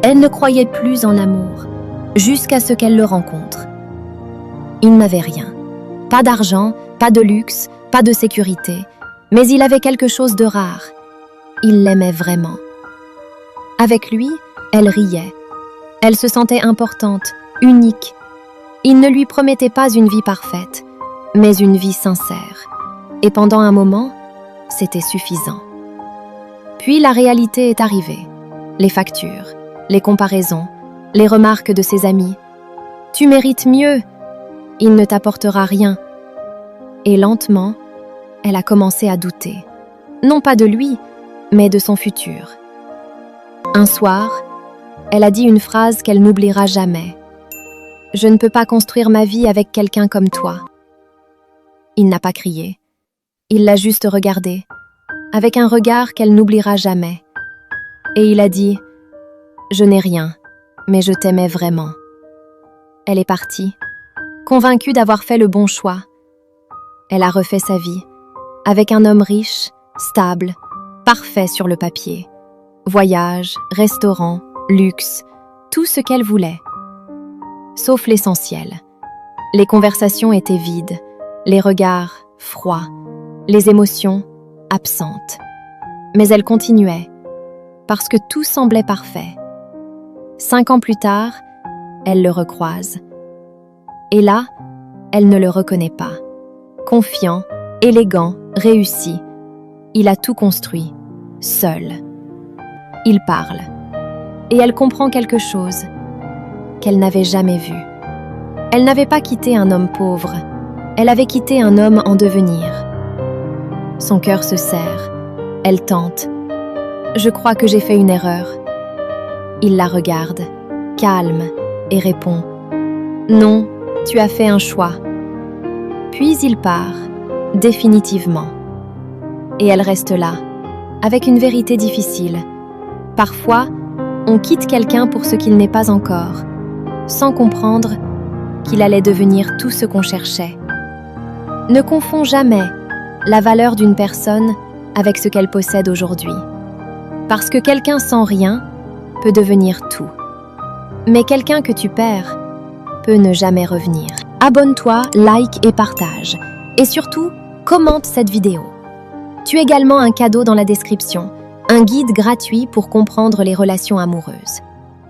Elle ne croyait plus en l'amour, jusqu'à ce qu'elle le rencontre. Il n'avait rien. Pas d'argent, pas de luxe, pas de sécurité, mais il avait quelque chose de rare. Il l'aimait vraiment. Avec lui, elle riait. Elle se sentait importante, unique. Il ne lui promettait pas une vie parfaite, mais une vie sincère. Et pendant un moment, c'était suffisant. Puis la réalité est arrivée. Les factures, les comparaisons, les remarques de ses amis. « Tu mérites mieux, il ne t'apportera rien. » Et lentement, elle a commencé à douter. Non pas de lui, mais de son futur. Un soir, elle a dit une phrase qu'elle n'oubliera jamais. « Je ne peux pas construire ma vie avec quelqu'un comme toi. » Il n'a pas crié. Il l'a juste regardée, avec un regard qu'elle n'oubliera jamais. Et il a dit « Je n'ai rien, mais je t'aimais vraiment. » Elle est partie, convaincue d'avoir fait le bon choix. Elle a refait sa vie, avec un homme riche, stable, parfait sur le papier. Voyage, restaurant, luxe, tout ce qu'elle voulait. Sauf l'essentiel. Les conversations étaient vides, les regards froids, les émotions absentes. Mais elle continuait, parce que tout semblait parfait. 5 ans plus tard, elle le recroise. Et là, elle ne le reconnaît pas. Confiant, élégant, réussi, il a tout construit, seul. Il parle, et elle comprend quelque chose qu'elle n'avait jamais vu. Elle n'avait pas quitté un homme pauvre, elle avait quitté un homme en devenir. Son cœur se serre, elle tente. « Je crois que j'ai fait une erreur. » Il la regarde, calme, et répond « Non, tu as fait un choix. » Puis il part, définitivement. Et elle reste là, avec une vérité difficile. Parfois, on quitte quelqu'un pour ce qu'il n'est pas encore, sans comprendre qu'il allait devenir tout ce qu'on cherchait. Ne confonds jamais la valeur d'une personne avec ce qu'elle possède aujourd'hui. Parce que quelqu'un sans rien peut devenir tout. Mais quelqu'un que tu perds peut ne jamais revenir. Abonne-toi, like et partage. Et surtout, commente cette vidéo. Tu as également un cadeau dans la description, un guide gratuit pour comprendre les relations amoureuses.